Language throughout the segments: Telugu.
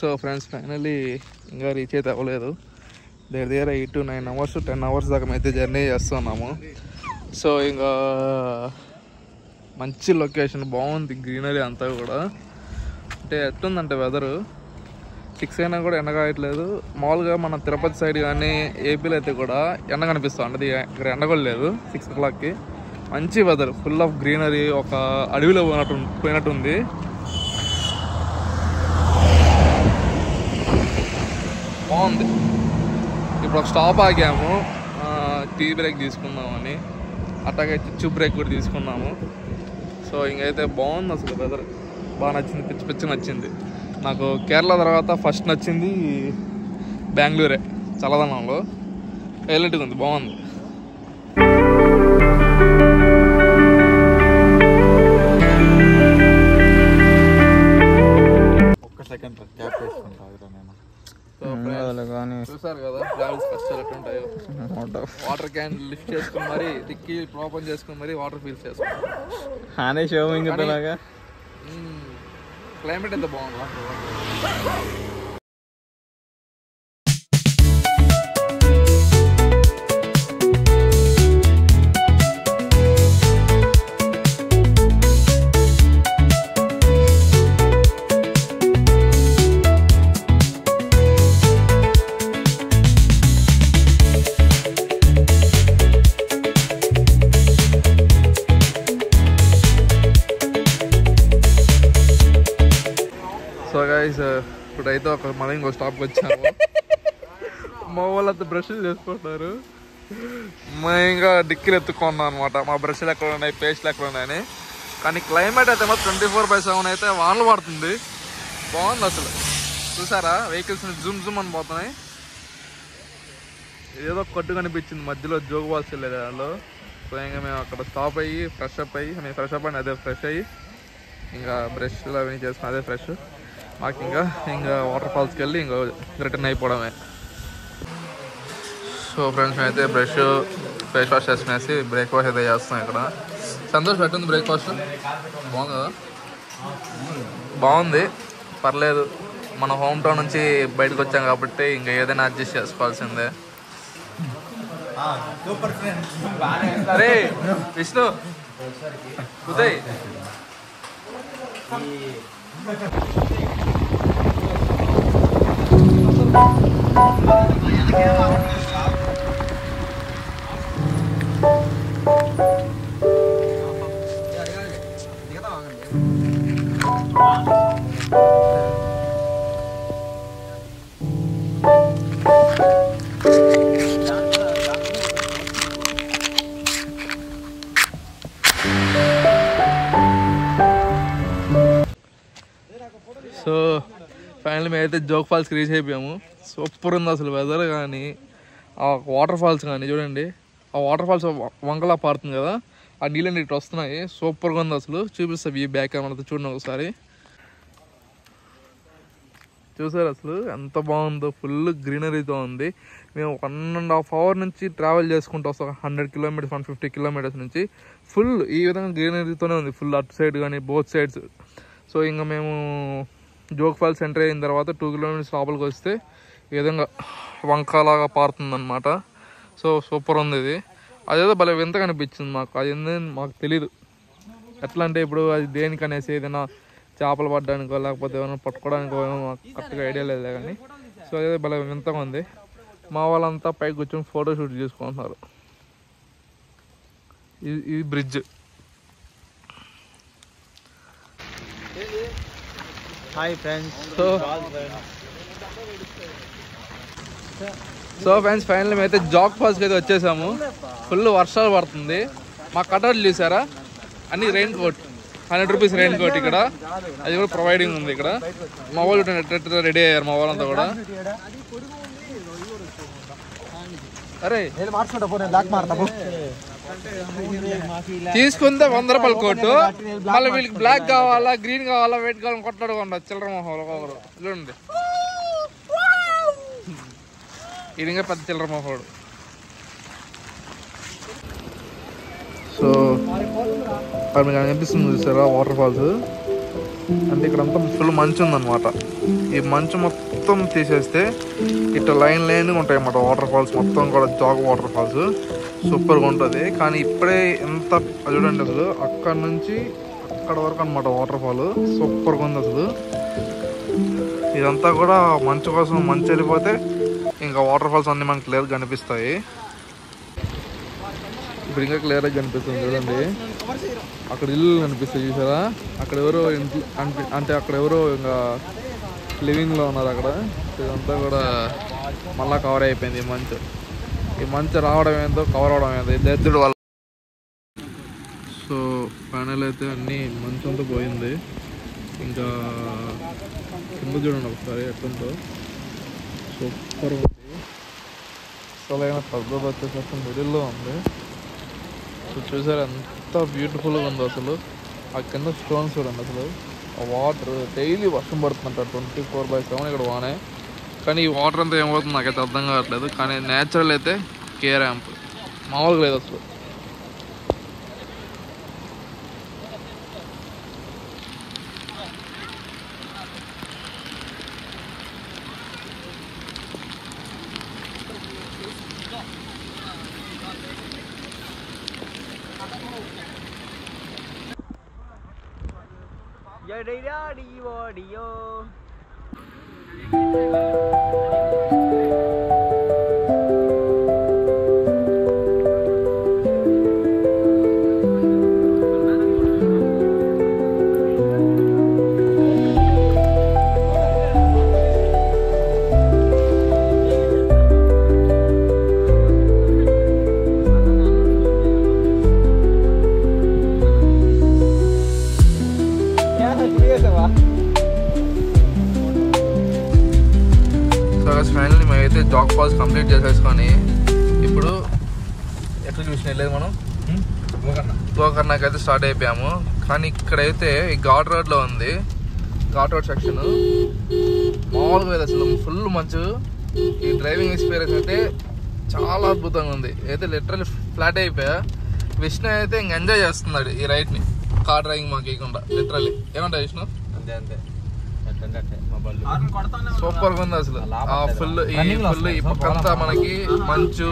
సో ఫ్రెండ్స్ ఫైనల్లీ ఇంకా రీచ్ అయితే అవ్వలేదు. దగ్గర 8 to 9 hours 10 hours దాకా అయితే జర్నీ చేస్తున్నాము. సో ఇంకా మంచి లొకేషన్, బాగుంది గ్రీనరీ అంతా కూడా. అంటే ఎట్టుందంటే వెదరు 6 అయినా కూడా ఎండ కాయట్లేదు. మామూలుగా మన తిరుపతి సైడ్ కానీ ఏపీలో అయితే కూడా ఎండ కనిపిస్తుంది. అంటే ఇక్కడ ఎండ కూడా లేదు 6 o'clockకి. మంచి వెదర్, ఫుల్ ఆఫ్ గ్రీనరీ, ఒక అడవిలో పోయినట్టుంది. బాగుంది. ఇప్పుడు ఒక స్టాప్ ఆగాము, టీ బ్రేక్ తీసుకుందామని. అట్లాగే చిచ్చు బ్రేక్ కూడా తీసుకున్నాము. సో ఇంకైతే బాగుంది అసలు వెదర్, బాగా నచ్చింది, పిచ్చి పిచ్చి నచ్చింది నాకు. కేరళ తర్వాత ఫస్ట్ నచ్చింది బెంగళూరే, చల్లదనంలో హైలైట్గా ఉంది, బాగుంది. చూసారు కదా ట్రావెల్స్ కష్టాలు ఎట్లుంటాయో. వాటర్ క్యాన్ లిఫ్ట్ చేసుకుని మరి డిక్కీ ఓపెన్ చేసుకుని మరి వాటర్ ఫీల్స్ చేసుకున్నాం. క్లైమేట్ ఎంత బాగుంది. సో గైస్ ఇప్పుడైతే మళ్ళీ ఇంకో స్టాప్కి వచ్చాము. మా వాళ్ళంతా బ్రష్లు చేసుకుంటున్నారు, మా ఇంకా డిక్కీలు ఎత్తుకున్నాం అనమాట. మా బ్రష్లు ఎక్కడ ఉన్నాయి, పేస్ట్లు ఎక్కడ ఉన్నాయని. కానీ క్లైమేట్ అయితే మాత్రం 24/7 అయితే వానలు పడుతుంది. బాగుంది అసలు. చూసారా వెహికల్స్ జూమ్ అని పోతున్నాయి. ఏదో కొట్టు కనిపించింది మధ్యలో జోగు వాల్స్ వెళ్ళేది దానిలో. సో ఇంకా మేము అక్కడ స్టాప్ అయ్యి ఫ్రెష్ అప్ అయ్యి అదే ఫ్రెష్ అయ్యి ఇంకా బ్రష్లు అవన్నీ చేసుకుని అదే ఫ్రెష్. మాకు ఇంకా వాటర్ ఫాల్స్కి వెళ్ళి ఇంకా రిటర్న్ అయిపోవడమే. సో ఫ్రెండ్స్ అయితే బ్రష్ ఫేస్ వాష్ చేసుకునేసి బ్రేక్ఫాస్ట్ అయితే చేస్తాం ఇక్కడ. సంతోష్ పెట్టింది బ్రేక్ఫాస్ట్ బాగుంది కదా? బాగుంది, పర్లేదు. మన హోమ్ టౌన్ నుంచి బయటకు వచ్చాం కాబట్టి ఇంకా ఏదైనా అడ్జస్ట్ చేసుకోవాల్సిందే. అరే విష్ణు, ఉదయ్, సో ఫైనల్ మేమైతే జోగ్ ఫాల్స్కి రీచ్ అయిపోయాము. సూపర్ ఉంది అసలు వెదర్ కానీ, ఆ వాటర్ ఫాల్స్ కానీ చూడండి. ఆ వాటర్ ఫాల్స్ వంకలా పారుతుంది కదా, ఆ నీళ్ళని ఇటు వస్తున్నాయి. సూపర్గా ఉంది అసలు. చూపిస్తాం ఈ బ్యాక్ కెమెరాతో చూడండి ఒకసారి. చూసారు అసలు ఎంత బాగుందో, ఫుల్ గ్రీనరీతో ఉంది. మేము 1.5 hour నుంచి ట్రావెల్ చేసుకుంటూ వస్తాం, 100 kilometers 150 kilometers నుంచి. ఫుల్ ఈ విధంగా గ్రీనరీతోనే ఉంది, ఫుల్ అటు సైడ్ కానీ బోత్ సైడ్స్. సో ఇంకా మేము జోగ్ ఫాల్స్ ఎంటర్ అయిన తర్వాత 2 kilometers లోపలికి వస్తే ఈ విధంగా వంకలాగా పారుతుంది అనమాట. సో సూపర్ ఉంది ఇది. అదేదో భలే వింత కనిపించింది మాకు. అది ఏంటని మాకు తెలీదు. ఎట్లా అంటే ఇప్పుడు అది దేనికి అనేసి, ఏదైనా చేపలు పట్టడానికో లేకపోతే ఏమైనా పట్టుకోవడానికో మాకు కరెక్ట్గా ఐడియా లేదు కానీ. సో అదే భలే వింతగా ఉంది. మా వాళ్ళంతా పైకి కూర్చొని ఫోటో షూట్ చేసుకుంటున్నారు. ఇది bridge. Hi friends. So friends final అయితే జోగ్ ఫాల్స్కి అయితే వచ్చేసాము. ఫుల్ వర్షాలు పడుతుంది. మా కటౌట్లు చూసారా, అన్ని rain coat, 100 rupees rain coat ఇక్కడ. అది కూడా ప్రొవైడింగ్ ఉంది ఇక్కడ. మా వాళ్ళు రెడీ అయ్యారు, మా వాళ్ళంతా కూడా. అరే తీసుకుంటే 100 రూపాయల కోటు, మళ్ళీ వీళ్ళకి బ్లాక్ కావాలా గ్రీన్ కావాలా వైట్ కావాలని కొట్లాడుకోండి చిల్లర మొహోలు ఒకరు. చూడండి ఇది ఇంకా పెద్ద చిల్లర మొహోడు. సో అది మీకు అనిపిస్తుంది చూసారా వాటర్ ఫాల్స్. అంటే ఇక్కడంతా ఫుల్ మంచు ఉందన్నమాట. ఈ మంచు మొత్తం తీసేస్తే ఇట్లా లైన్గా ఉంటాయి అన్నమాట వాటర్ ఫాల్స్ మొత్తం కూడా. జాగ్ వాటర్ ఫాల్స్ సూపర్గా ఉంటుంది. కానీ ఇప్పుడే ఎంత చూడండి అసలు అక్కడ నుంచి అక్కడ వరకు అనమాట వాటర్ ఫాల్ సూపర్గా ఉంది అసలు. ఇదంతా కూడా మంచు కోసం, మంచు వెళ్ళిపోతే ఇంకా వాటర్ ఫాల్స్ అన్నీ మనకి క్లియర్గా కనిపిస్తాయి. ఇప్పుడు ఇంకా క్లియర్గా కనిపిస్తుంది చూడండి. అక్కడ ఇల్లు కనిపిస్తాయి చూసారా, అక్కడ ఎవరో అంటే అక్కడ ఎవరో ఇంకా లివింగ్లో ఉన్నారు అక్కడ. ఇదంతా కూడా మళ్ళీ కవర్ అయిపోయింది ఈ మంచు రావడం ఏందో కవర్ అవడం ఏందో దరిద్రుడు వల్ల. సో ఫైనల్ అయితే అన్నీ మంచు అంతా పోయింది. ఇంకా కింద చూడండి ఒకసారి ఎట్లుందో సూపర్ ఉంది. అసలైన పెద్దది వచ్చేసరికి మిడిల్లో ఉంది. సో చూసారు ఎంత బ్యూటిఫుల్గా ఉందో అసలు. ఆ కింద స్టోన్స్ చూడండి అసలు. ఆ వాటర్ డైలీ వర్షం పడుతుందంట 24/7 ఇక్కడ వానే. కానీ ఈ వాటర్ అంతా ఏమవుతుంది నాకైతే అర్థం కావట్లేదు. కానీ నేచురల్ అయితే కే ర్యాంప్ మామూలుగా లేదు అసలు. ఫైనల్లీ మేమైతే జాగ్ ఫాల్స్ కంప్లీట్ చేసేసుకొని ఇప్పుడు ఎట్లా చూసిన వెళ్ళేది మనం గోకర్ణకి అయితే స్టార్ట్ అయిపోయాము. కానీ ఇక్కడైతే ఈ ఘాట్ రోడ్లో ఉంది, ఘాట్ రోడ్ సెక్షన్ మామూలుగా లేదు అసలు. ఫుల్ మంచు. ఈ డ్రైవింగ్ ఎక్స్పీరియన్స్ అయితే చాలా అద్భుతంగా ఉంది. అయితే లిటరల్లీ ఫ్లాట్ అయిపోయా. విష్ణు అయితే ఇంక ఎంజాయ్ చేస్తున్నాడు ఈ రైడ్ని, కార్ డ్రైవింగ్ మాకు ఇవ్వకుండా. లిటరల్లీ ఏమంటావు విష్ణు? అంతే అంతే సూపర్ గా ఉంది అసలు. ఫుల్ ఈ పక్కంతా మనకి మంచు,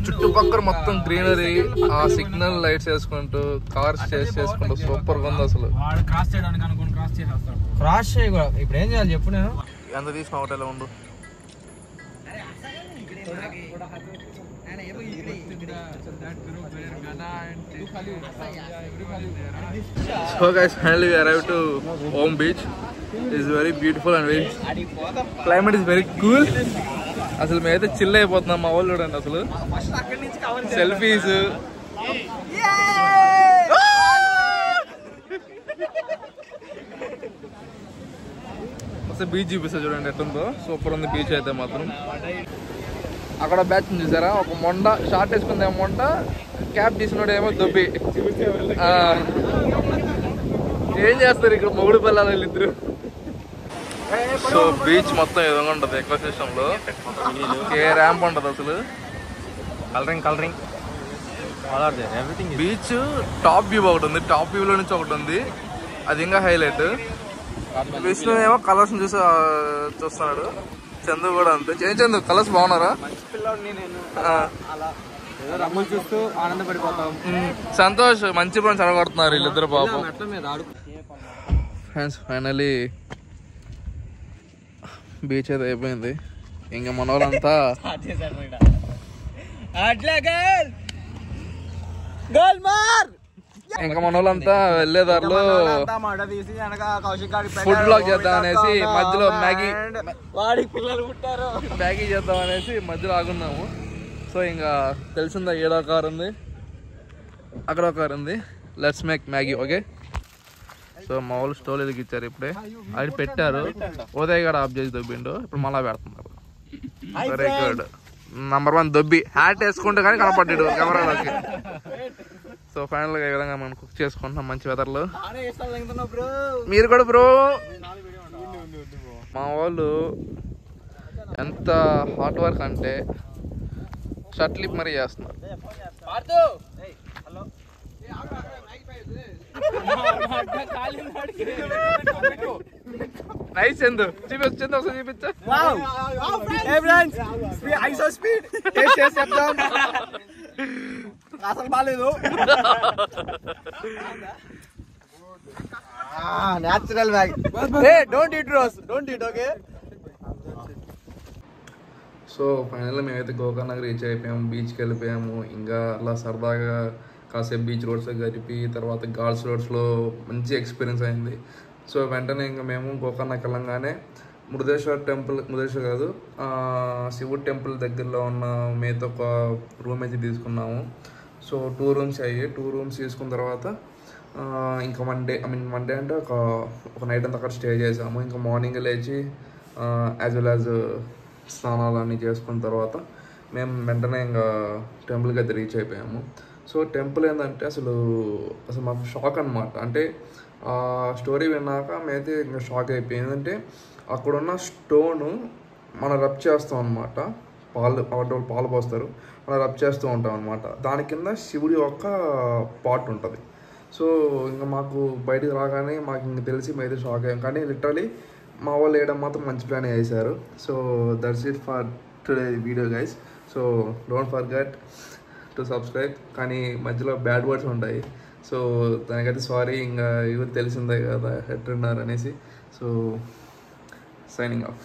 చుట్టుపక్కల మొత్తం గ్రీనరీ, ఆ సిగ్నల్ లైట్స్ వేసుకుంటూ కార్స్ చేసుకుంటూ సూపర్ గా ఉంది అసలు. క్రాస్ చేయకూడదు. ఇప్పుడు ఏం చేయాలి చెప్పు. నేను ఎంత తీసుకున్నా హోటల్ ఉండు. So guys, finally we arrived to Om Beach. It's very beautiful and very climate is very cool. అసలు మేమైతే చిల్ అయిపోతున్నాం. మా వాళ్ళు చూడండి అసలు సెల్ఫీస్. అసలు బీచ్ చూపిస్తా చూడండి ఎట్లుందో. సూపర్ ఉంది బీచ్ అయితే మాత్రం. అక్కడ బ్యాచ్ చూసారా, ఒక మొండ షార్ట్ వేసుకుందేమో మొండ, క్యాప్ తీసినోడేమో దొబ్బి. ఏం చేస్తారు ఇక్కడ మొగుడు పిల్లలు వీళ్ళిద్దరు. సో బీచ్ మొత్తం ఈ విధంగా ఉంటుంది. ఎకో సిస్టమ్ లో ఏ ర్యాంప్ ఉంటుంది అసలు. కలరింగ్ బీచ్ టాప్ వ్యూ ఒకటి ఉంది, టాప్ వ్యూ లో నుంచి ఒకటి ఉంది, అది ఇంకా హైలైట్. విష్ణు ఏమో కలర్స్ చూస్తున్నాడు, చందు కూడా అంతే. చందు కలర్స్ బాగున్నారా? చూస్తూ ఆనందపడిపోతాం. సంతోష్ మంచి పని చెడగొడుతున్నారు వీళ్ళిద్దరు పాపం. ఫ్రెండ్స్ ఫైనలీ బీచ్ అయితే అయిపోయింది. ఇంకా మన వాళ్ళంతా వెళ్ళేదారులో ఫుడ్ బ్లాగ్ చేద్దాం అనేసి మధ్యలో మ్యాగీ చేద్దాం అనేసి మధ్యలో ఆగున్నాము. సో ఇంకా తెలిసిందా, ఏడో కార్ ఉంది, అక్కడ ఒక కార్ ఉంది. Let's make Maggi, okay. So మా వాళ్ళు స్టోల్ ఎదిగిచ్చారు ఇప్పుడే, అది పెట్టారు. ఉదయ్ గడ ఆఫ్ చేసి దొబ్బిండు, ఇప్పుడు మళ్ళా పెడుతున్నారు. Very good. నంబర్ 1 దొబ్బి హ్యాట్ వేసుకుంటే కానీ కనపడ్డాడు కెమెరాలోకి. సో ఫైనల్గా ఈ విధంగా మనం కుక్ చేసుకుంటున్నాం మంచి వెదర్లో. మీరు కూడా బ్రో. మా వాళ్ళు ఎంత హార్డ్ వర్క్ అంటే షర్ట్ లిప్ మరీ చేస్తున్నారు. నైస్ చందు చూపించు చందు ఒకసారి చూపించా అసలు బాగాలేదు natural bag don't eat rose don't eat okay. So ఫైనల్గా మేమైతే గోకర్ణకి రీచ్ అయిపోయాము, బీచ్కి వెళ్ళిపోయాము. ఇంకా అలా సరదాగా కాసేపు బీచ్ రోడ్స్లో గడిపి తర్వాత గార్ల్స్ రోడ్స్లో మంచి ఎక్స్పీరియన్స్ అయింది. సో వెంటనే ఇంకా మేము గోకర్ణకి వెళ్ళంగానే మురుదేశ్వర్ టెంపుల్, మురుదేశ్వర్ కాదు శివుడు టెంపుల్ దగ్గరలో ఉన్న మేతో ఒక రూమ్ అయితే తీసుకున్నాము. సో 2 రూమ్స్ అయ్యాయి. 2 రూమ్స్ తీసుకున్న తర్వాత ఇంకా మండే అంటే ఒక నైట్ అంతా అక్కడ స్టే చేసాము. ఇంకా మార్నింగ్ లేచి యాజ్ వెల్ యాజ్ స్నానాలు అన్నీ చేసుకున్న తర్వాత మేము వెంటనే ఇంకా టెంపుల్కి అయితే రీచ్ అయిపోయాము. సో టెంపుల్ ఏంటంటే అసలు మాకు షాక్ అనమాట. అంటే ఆ స్టోరీ విన్నాక మేమైతే ఇంకా షాక్ అయిపోయింది. ఏంటంటే అక్కడున్న స్టోను మనం రబ్ చేస్తాం అనమాట. పాలు పోస్తారు, మనం రబ్ చేస్తూ ఉంటాం అనమాట. దాని కింద శివుడి యొక్క పార్ట్ ఉంటుంది. సో ఇంకా మాకు బయటికి రాగానే మాకు ఇంక తెలిసి మేమైతే షాక్ అయ్యాం. కానీ లిటరలీ మా వాళ్ళు వేయడం మాత్రం మంచి ప్లాన్ వేసారు. So that's it for today video guys. So don't forget to subscribe. కానీ మధ్యలో బ్యాడ్ వర్డ్స్ ఉంటాయి. సో దానికైతే సారీ. ఇంకా ఇవి తెలిసిందే కదా ఎట్లున్నారు అనేసి. So signing off.